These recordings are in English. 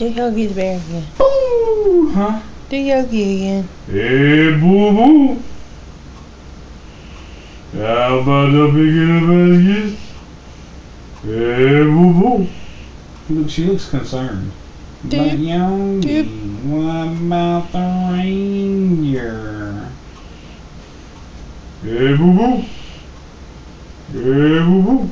Do Yogi's Bear again. Ooh, huh? Do Yogi again. Hey, boo boo. How about the big in the basket? Hey, boo boo. Look, she looks concerned. But Yogi, what about the reindeer? Hey, boo boo. Hey, boo boo.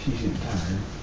She's getting tired.